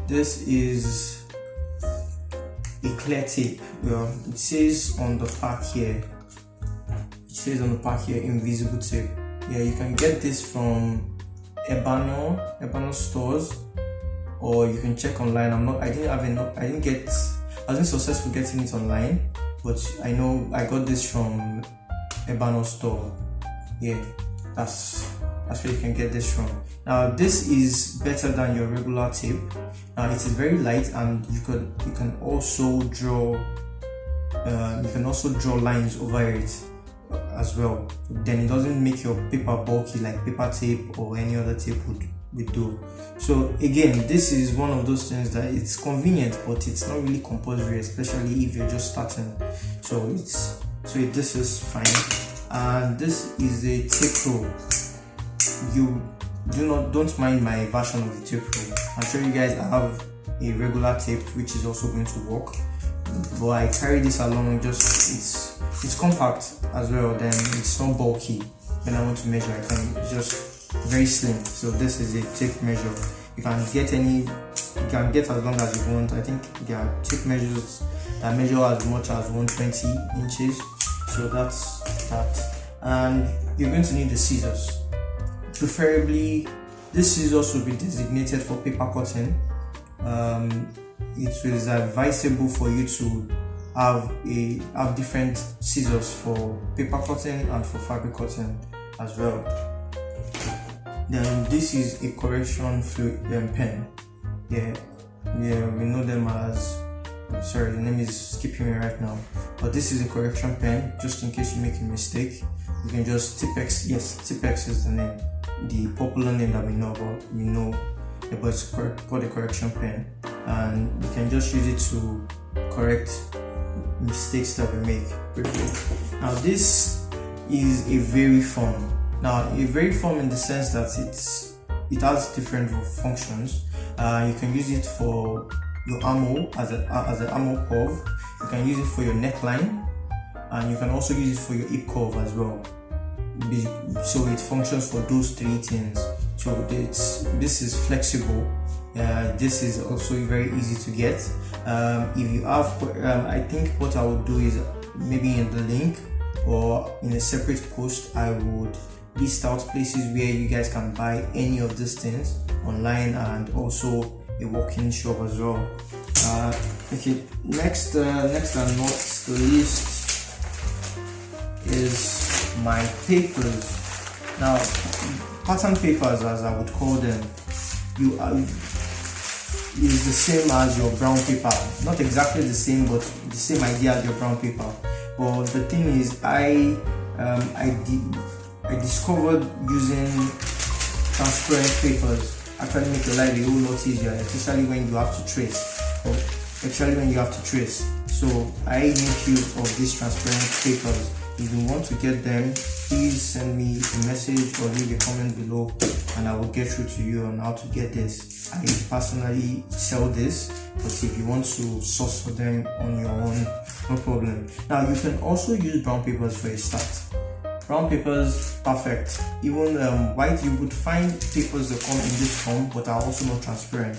this is a clear tape. It says on the pack here, invisible tape. Yeah, you can get this from ARMHOLE stores, or you can check online. I wasn't successful getting it online, but I know I got this from ARMHOLE store. Yeah, that's where you can get this from. Now this is better than your regular tape. Now it is very light, and you can also draw lines over it as well. Then it doesn't make your paper bulky like paper tape or any other tape would do. So again, this is one of those things that it's convenient, but it's not really compulsory, especially if you're just starting. So this is fine. And this is a tape roll. You don't mind my version of the tape roll. I'm sure you guys have a regular tape which is also going to work, but I carry this along. Just it's compact as well, then it's not bulky. When I want to measure, it's just very slim. So this is a tape measure. You can get as long as you want. I think there are tape measures that measure as much as 120 inches. So that's that. And you're going to need the scissors. Preferably, this scissors will be designated for paper cutting. It is advisable for you to have different scissors for paper cutting and for fabric cutting as well. Then this is a correction pen. Yeah, we know them as. Sorry, the name is skipping me right now. But this is a correction pen, just in case you make a mistake. You can just Tipex. Yes, Tipex is the name, the popular name that we know about. But it's called a correction pen, and you can just use it to correct mistakes that we make briefly. Now this is a variform. Now a variform in the sense that it has different functions. You can use it for your armhole as an armhole curve. You can use it for your neckline, and you can also use it for your hip curve as well. So it functions for those three things. So this is flexible. This is also very easy to get. If you have, I think what I would do is maybe in the link or in a separate post, I would list out places where you guys can buy any of these things online, and also a walk-in shop as well. Okay, next and not the least is my papers. Now, pattern papers, as I would call them, is the same as your brown paper. Not exactly the same, but the same idea as your brown paper. But the thing is, I discovered using transparent papers actually make your life a whole lot easier, especially when you have to trace. So I make use of these transparent papers. If you want to get them, please send me a message or leave a comment below, and I will get through to you on how to get this. I personally sell this, but if you want to source for them on your own, no problem. Now you can also use brown papers for a start. Brown papers, perfect. Even white, you would find papers that come in this form but are also not transparent.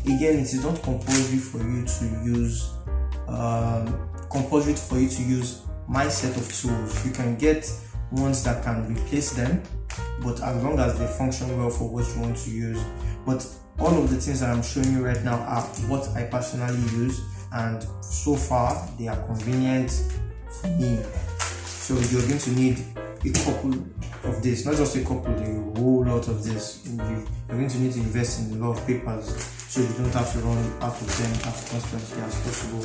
Again, it is not compulsory for you to use my set of tools. You can get ones that can replace them, but as long as they function well for what you want to use. But all of the things that I'm showing you right now are what I personally use, and so far they are convenient for me. So you're going to need a couple of this, not just a couple, a whole lot of this. You're going to need to invest in a lot of papers, so you don't have to run out of them as constantly as possible.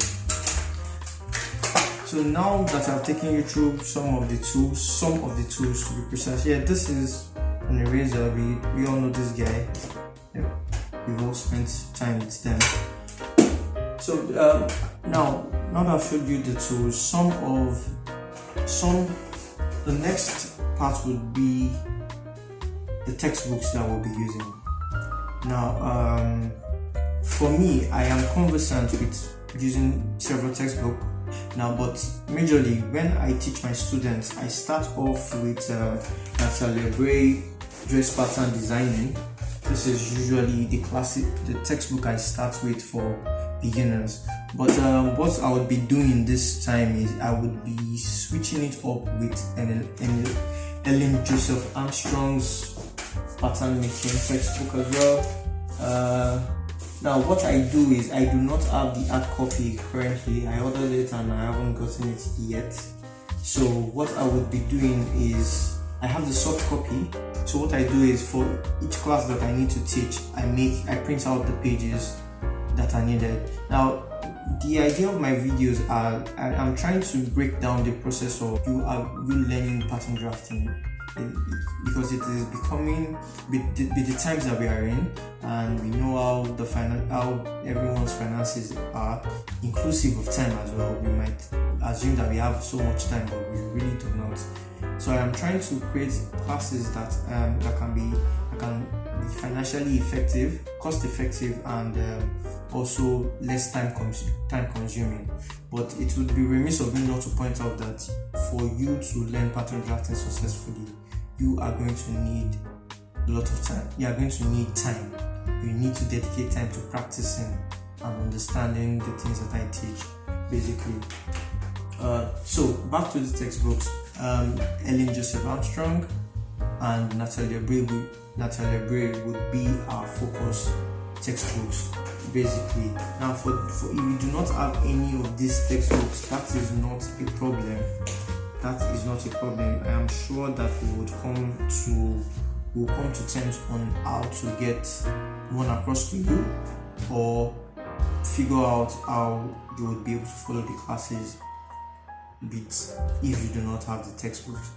So now that I've taken you through some of the tools to be precise. Yeah, this is an eraser. We all know this guy. Yeah, we've all spent time with them. So now that I've showed you the tools, the next part would be the textbooks that we'll be using. Now, for me, I am conversant with using several textbooks now, but majorly when I teach my students, I start off with Natalia Gray dress pattern designing. This is usually the textbook I start with for beginners. But what I would be doing this time is I would be switching it up with Ellen Joseph Armstrong's pattern making textbook as well. Now what I do is I do not have the hard copy currently. I ordered it and I haven't gotten it yet. So what I would be doing is I have the soft copy. So what I do is for each class that I need to teach, I print out the pages that are needed. Now the idea of my videos I'm trying to break down the process of you learning pattern drafting, because it is becoming with the times that we are in, and we know how everyone's finances are, inclusive of time as well. We might assume that we have so much time, but we really do not. So I am trying to create classes that can be financially effective, cost effective, and also less time consuming. But it would be remiss of me not to point out that for you to learn pattern drafting successfully, you are going to need a lot of time. You are going to need time. You need to dedicate time to practicing and understanding the things that I teach, basically. So back to the textbooks. Ellen Joseph Armstrong and Natalia Bray would be our focus textbooks, basically. Now for if you do not have any of these textbooks, that is not a problem. I am sure that we will come to terms on how to get one across to you, or figure out how you would be able to follow the classes if you do not have the textbooks.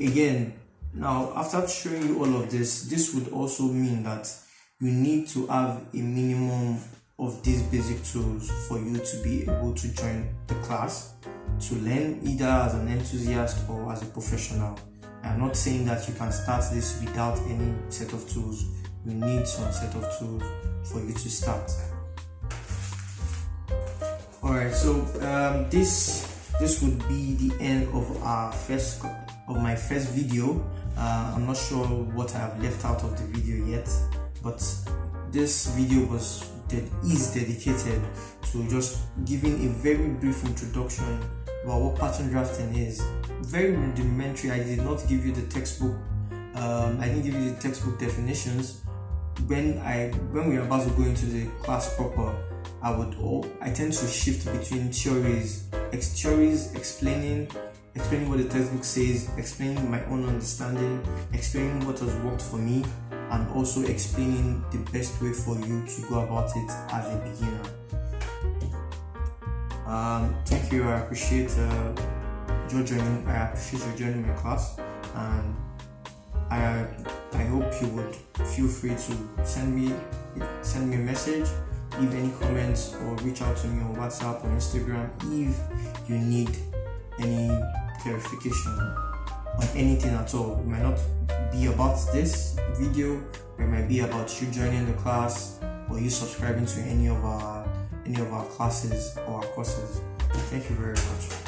Again, now after showing you all of this would also mean that you need to have a minimum of these basic tools for you to be able to join the class, to learn either as an enthusiast or as a professional. I'm not saying that you can start this without any set of tools. You need some set of tools for you to start. Alright, so this would be the end of my first video. I'm not sure what I have left out of the video yet, but this video is dedicated to just giving a very brief introduction about what pattern drafting is. Very rudimentary. I did not give you the textbook. I didn't give you the textbook definitions. When we are about to go into the class proper, I tend to shift between theories explaining what the textbook says, explaining my own understanding, explaining what has worked for me, and also explaining the best way for you to go about it as a beginner. Thank you. I appreciate you joining my class, and I hope you would feel free to send me a message, leave any comments, or reach out to me on WhatsApp or Instagram if you need any clarification on anything at all. It might not be about this video, it might be about you joining the class or you subscribing to any of our classes or our courses. Thank you very much.